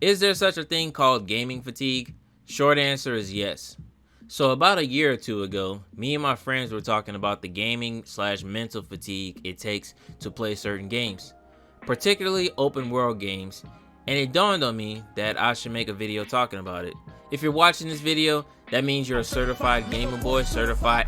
Is there such a thing called gaming fatigue? Short answer is yes. So about a year or two ago, me and my friends were talking about the gaming slash mental fatigue it takes to play certain games, particularly open world games, and it dawned on me that I should make a video talking about it. If you're watching this video, that means you're a certified gamer boy, certified.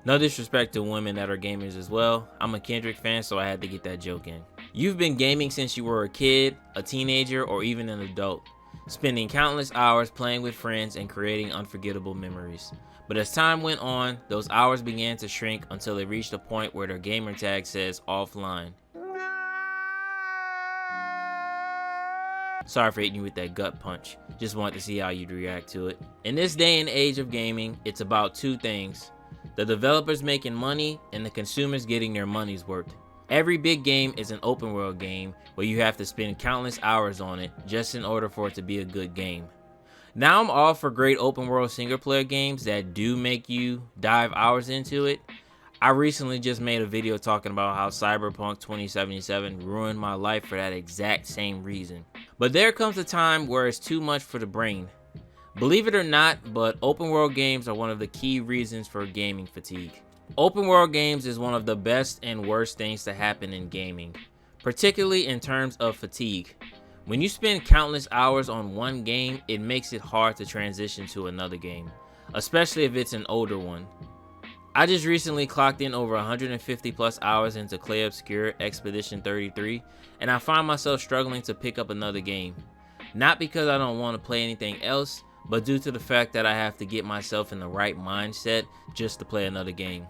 No disrespect to women that are gamers as well. I'm a Kendrick fan, so I had to get that joke in. You've been gaming since you were a kid, a teenager, or even an adult, spending countless hours playing with friends and creating unforgettable memories. But as time went on, those hours began to shrink until they reached a point where their gamer tag says offline. Sorry for hitting you with that gut punch. Just wanted to see how you'd react to it. In this day and age of gaming, it's about two things: the developers making money and the consumers getting their money's worth. Every big game is an open world game where you have to spend countless hours on it just in order for it to be a good game. Now I'm all for great open world single player games that do make you dive hours into it. I recently just made a video talking about how Cyberpunk 2077 ruined my life for that exact same reason. But there comes a time where it's too much for the brain. Believe it or not, but open world games are one of the key reasons for gaming fatigue. Open world games is one of the best and worst things to happen in gaming, particularly in terms of fatigue. When you spend countless hours on one game, it makes it hard to transition to another game, especially if it's an older one. I just recently clocked in over 150 plus hours into Clay Obscure Expedition 33, and I find myself struggling to pick up another game. Not because I don't want to play anything else, but due to the fact that I have to get myself in the right mindset just to play another game.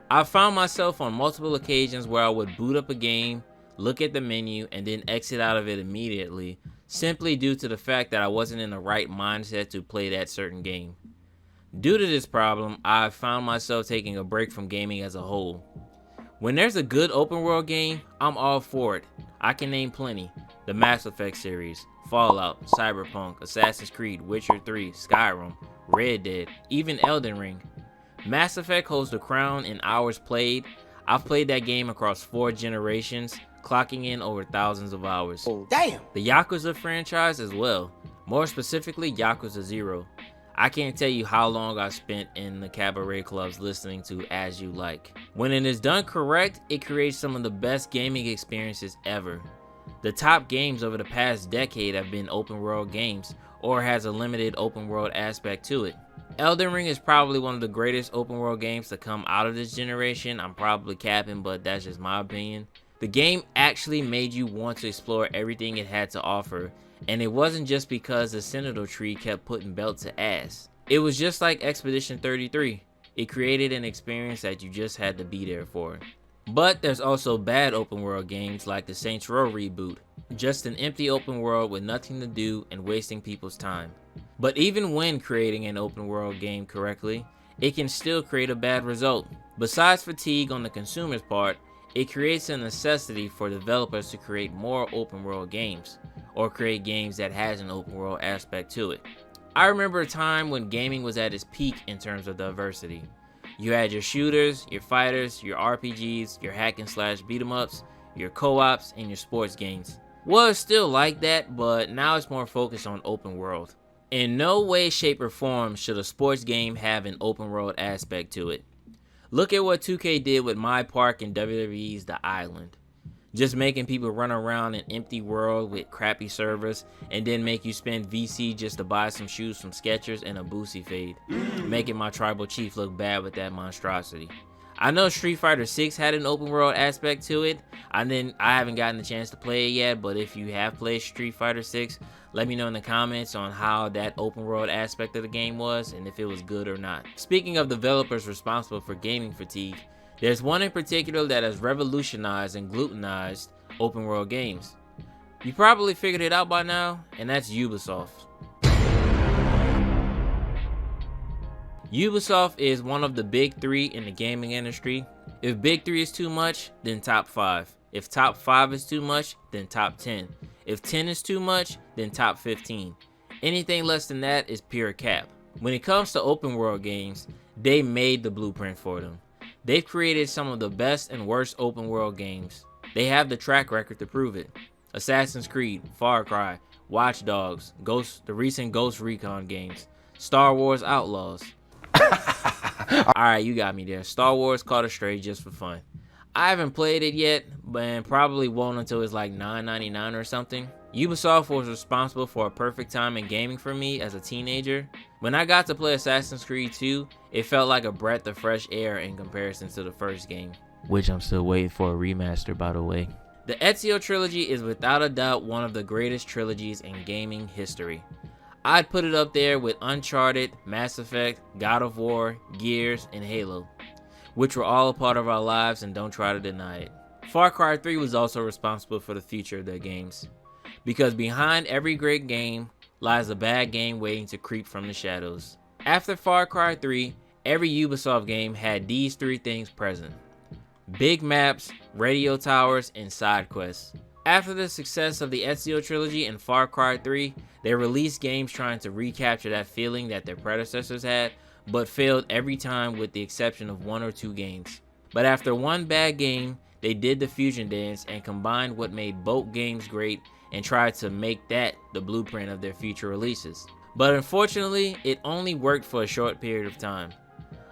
I found myself on multiple occasions where I would boot up a game, look at the menu, and then exit out of it immediately, simply due to the fact that I wasn't in the right mindset to play that certain game. Due to this problem, I found myself taking a break from gaming as a whole. When there's a good open world game, I'm all for it. I can name plenty: the Mass Effect series, Fallout, Cyberpunk, Assassin's Creed, Witcher 3, Skyrim, Red Dead, even Elden Ring. Mass Effect holds the crown in hours played. I've played that game across 4 generations, clocking in over thousands of hours. Oh, damn! The Yakuza franchise as well, more specifically Yakuza 0. I can't tell you how long I spent in the cabaret clubs listening to As You Like. When it is done correct, it creates some of the best gaming experiences ever. The top games over the past decade have been open world games, or has a limited open world aspect to it. Elden Ring is probably one of the greatest open world games to come out of this generation. I'm probably capping, but that's just my opinion. The game actually made you want to explore everything it had to offer, and it wasn't just because the Senator tree kept putting belt to ass. It was just like Expedition 33. It created an experience that you just had to be there for. But there's also bad open world games like the Saints Row reboot. Just an empty open world with nothing to do and wasting people's time. But even when creating an open world game correctly, it can still create a bad result. Besides fatigue on the consumer's part, it creates a necessity for developers to create more open world games, or create games that has an open world aspect to it. I remember a time when gaming was at its peak in terms of diversity. You had your shooters, your fighters, your RPGs, your hack and slash beat 'em ups, your co-ops, and your sports games. Well, it's still like that, but now it's more focused on open world. In no way, shape, or form should a sports game have an open world aspect to it. Look at what 2K did with My Park and WWE's The Island. Just making people run around an empty world with crappy servers, and then make you spend VC just to buy some shoes from Skechers and a Boosie fade, making my tribal chief look bad with that monstrosity. I know Street Fighter 6 had an open world aspect to it. I haven't gotten the chance to play it yet, but if you have played Street Fighter 6, let me know in the comments on how that open world aspect of the game was and if it was good or not. Speaking of developers responsible for gaming fatigue, there's one in particular that has revolutionized and glutenized open world games. You probably figured it out by now, and that's Ubisoft. Ubisoft is one of the big 3 in the gaming industry. If big 3 is too much, then top 5. If top 5 is too much, then top 10. If 10 is too much, then top 15. Anything less than that is pure cap. When it comes to open world games, they made the blueprint for them. They've created some of the best and worst open world games. They have the track record to prove it. Assassin's Creed, Far Cry, Watch Dogs, the recent Ghost Recon games, Star Wars Outlaws. Alright, you got me there. Star Wars Caught a Stray just for fun. I haven't played it yet, but probably won't until it's like $9.99 or something. Ubisoft was responsible for a perfect time in gaming for me as a teenager. When I got to play Assassin's Creed 2, it felt like a breath of fresh air in comparison to the first game, which I'm still waiting for a remaster, by the way. The Ezio trilogy is without a doubt one of the greatest trilogies in gaming history. I'd put it up there with Uncharted, Mass Effect, God of War, Gears, and Halo, which were all a part of our lives and don't try to deny it. Far Cry 3 was also responsible for the future of their games, because behind every great game lies a bad game waiting to creep from the shadows. After Far Cry 3, every Ubisoft game had these three things present: big maps, radio towers, and side quests. After the success of the Ezio trilogy and Far Cry 3, they released games trying to recapture that feeling that their predecessors had, but failed every time with the exception of one or two games. But after one bad game, they did the fusion dance and combined what made both games great and tried to make that the blueprint of their future releases. But unfortunately, it only worked for a short period of time.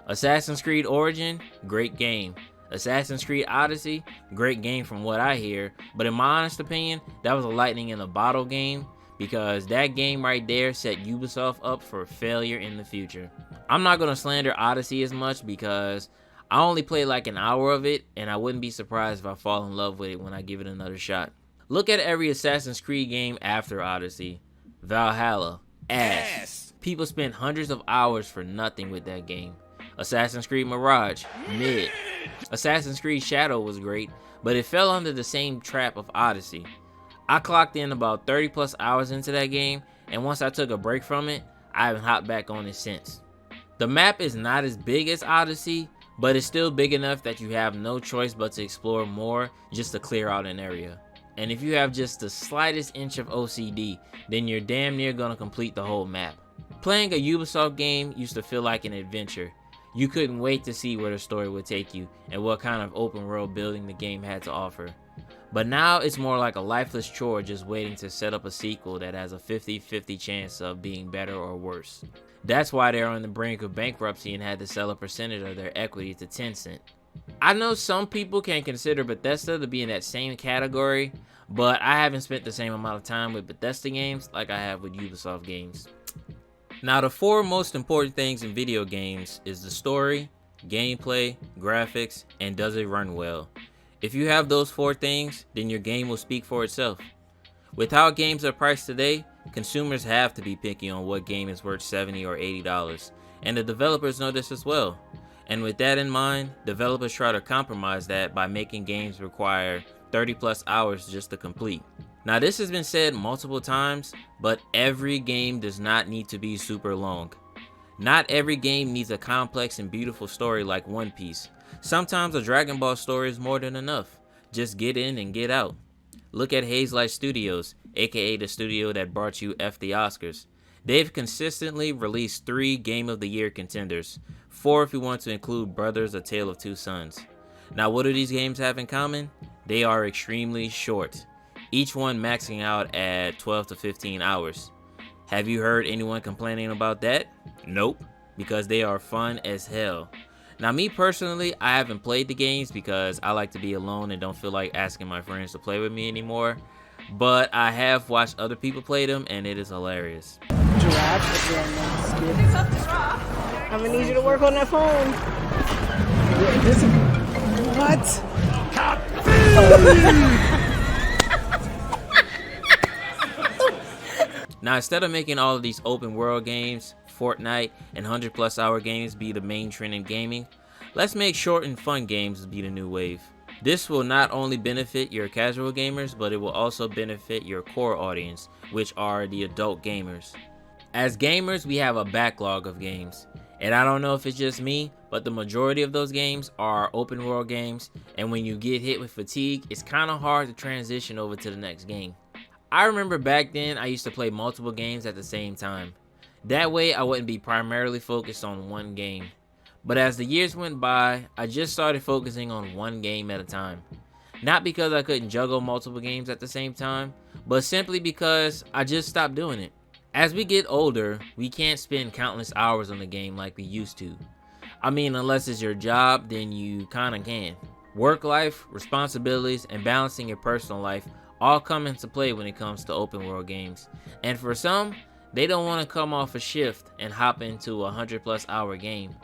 Assassin's Creed Origin, great game. Assassin's Creed Odyssey, great game from what I hear, but in my honest opinion, that was a lightning in a bottle game, because that game right there set Ubisoft up for failure in the future. I'm not going to slander Odyssey as much because I only played like an hour of it, and I wouldn't be surprised if I fall in love with it when I give it another shot. Look at every Assassin's Creed game after Odyssey. Valhalla, ass. People spent hundreds of hours for nothing with that game. Assassin's Creed Mirage, mid. Assassin's Creed Shadow was great, but it fell under the same trap of Odyssey. I clocked in about 30 plus hours into that game, and once I took a break from it, I haven't hopped back on it since. The map is not as big as Odyssey, but it's still big enough that you have no choice but to explore more just to clear out an area. And if you have just the slightest inch of OCD, then you're damn near gonna complete the whole map. Playing a Ubisoft game used to feel like an adventure. You couldn't wait to see where the story would take you and what kind of open world building the game had to offer. But now it's more like a lifeless chore just waiting to set up a sequel that has a 50-50 chance of being better or worse. That's why they're on the brink of bankruptcy and had to sell a percentage of their equity to Tencent. I know some people can consider Bethesda to be in that same category, but I haven't spent the same amount of time with Bethesda games like I have with Ubisoft games. Now, the four most important things in video games is the story, gameplay, graphics, and does it run well. If you have those four things, then your game will speak for itself. With how games are priced today, consumers have to be picky on what game is worth $70 or $80, and the developers know this as well. And with that in mind, developers try to compromise that by making games require 30 plus hours just to complete. Now, this has been said multiple times, but every game does not need to be super long. Not every game needs a complex and beautiful story like One Piece. Sometimes a Dragon Ball story is more than enough. Just get in and get out. Look at Hazelight Studios, aka the studio that brought you F the Oscars. They've consistently released 3 Game of the Year contenders, 4 if you want to include Brothers: A Tale of Two Sons. Now, what do these games have in common? They are extremely short, each one maxing out at 12 to 15 hours. Have you heard anyone complaining about that? Nope, because they are fun as hell. Now, me personally, I haven't played the games because I like to be alone and don't feel like asking my friends to play with me anymore. But I have watched other people play them, and it is hilarious. Giraffe? I'm gonna need you to work on that phone. What? Now, instead of making all of these open world games, Fortnite, and 100 plus hour games be the main trend in gaming, let's make short and fun games be the new wave. This will not only benefit your casual gamers, but it will also benefit your core audience, which are the adult gamers. As gamers, we have a backlog of games, and I don't know if it's just me, but the majority of those games are open world games, and when you get hit with fatigue, it's kind of hard to transition over to the next game. I remember back then I used to play multiple games at the same time. That way I wouldn't be primarily focused on one game. But as the years went by, I just started focusing on one game at a time. Not because I couldn't juggle multiple games at the same time, but simply because I just stopped doing it. As we get older, we can't spend countless hours on the game like we used to. I mean, unless it's your job, then you kinda can. Work life, responsibilities, and balancing your personal life all come into play when it comes to open world games. And for some, they don't want to come off a shift and hop into a 100+ hour game.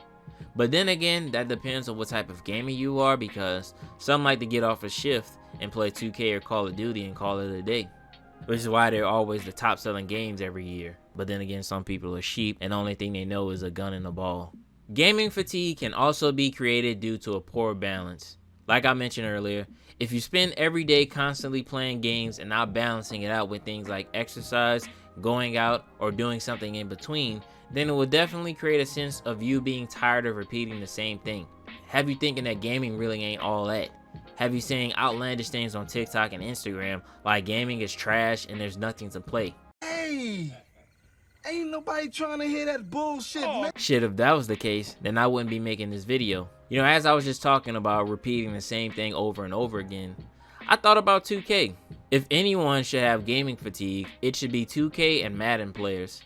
But then again, that depends on what type of gamer you are, because some like to get off a shift and play 2K or Call of Duty and call it a day. Which is why they're always the top selling games every year. But then again, some people are sheep and the only thing they know is a gun and a ball. Gaming fatigue can also be created due to a poor balance. Like I mentioned earlier, if you spend every day constantly playing games and not balancing it out with things like exercise, going out, or doing something in between, then it will definitely create a sense of you being tired of repeating the same thing. Have you thinking that gaming really ain't all that? Have you saying outlandish things on TikTok and Instagram like gaming is trash and there's nothing to play? Hey, ain't nobody trying to hear that bullshit, man. Shit, if that was the case, then I wouldn't be making this video. You know, as I was just talking about repeating the same thing over and over again, I thought about 2K. If anyone should have gaming fatigue, it should be 2K and Madden players.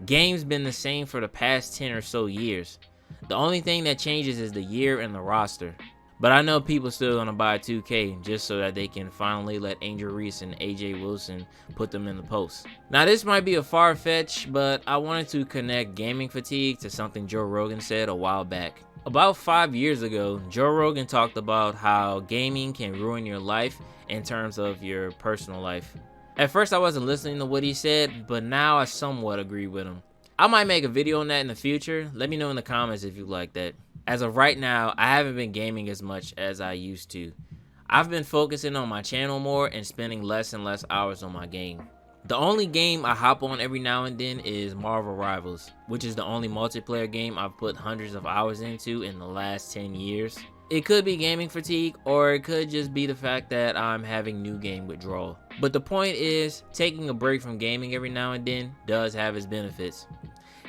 Game's been the same for the past 10 or so years. The only thing that changes is the year and the roster. But I know people still gonna buy 2K just so that they can finally let Angel Reese and AJ Wilson put them in the post. Now this might be a far fetch, but I wanted to connect gaming fatigue to something Joe Rogan said a while back. About 5 years ago, Joe Rogan talked about how gaming can ruin your life in terms of your personal life. At first I wasn't listening to what he said, but now I somewhat agree with him. I might make a video on that in the future. Let me know in the comments if you like that. As of right now, I haven't been gaming as much as I used to. I've been focusing on my channel more and spending less and less hours on my game. The only game I hop on every now and then is Marvel Rivals, which is the only multiplayer game I've put hundreds of hours into in the last 10 years. It could be gaming fatigue, or it could just be the fact that I'm having new game withdrawal. But the point is, taking a break from gaming every now and then does have its benefits.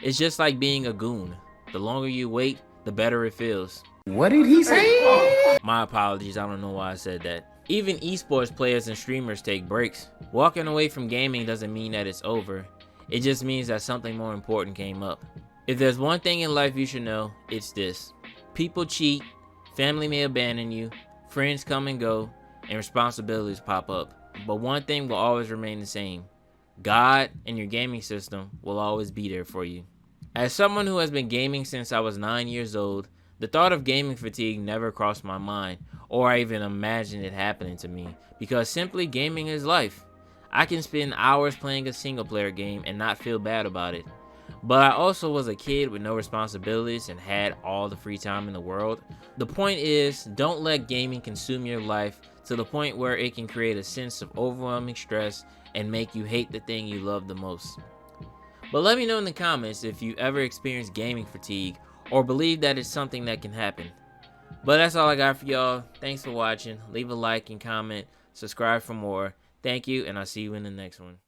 It's just like being a goon. The longer you wait, the better it feels. What did he say? My apologies, I don't know why I said that. Even esports players and streamers take breaks. Walking away from gaming doesn't mean that it's over. It just means that something more important came up. If there's one thing in life you should know, it's this. People cheat, family may abandon you, friends come and go, and responsibilities pop up. But one thing will always remain the same. God and your gaming system will always be there for you. As someone who has been gaming since I was 9 years old, the thought of gaming fatigue never crossed my mind, or I even imagined it happening to me, because simply gaming is life. I can spend hours playing a single player game and not feel bad about it. But I also was a kid with no responsibilities and had all the free time in the world. The point is, don't let gaming consume your life to the point where it can create a sense of overwhelming stress and make you hate the thing you love the most. But let me know in the comments if you ever experienced gaming fatigue or believe that it's something that can happen. But that's all I got for y'all. Thanks for watching. Leave a like and comment. Subscribe for more. Thank you, and I'll see you in the next one.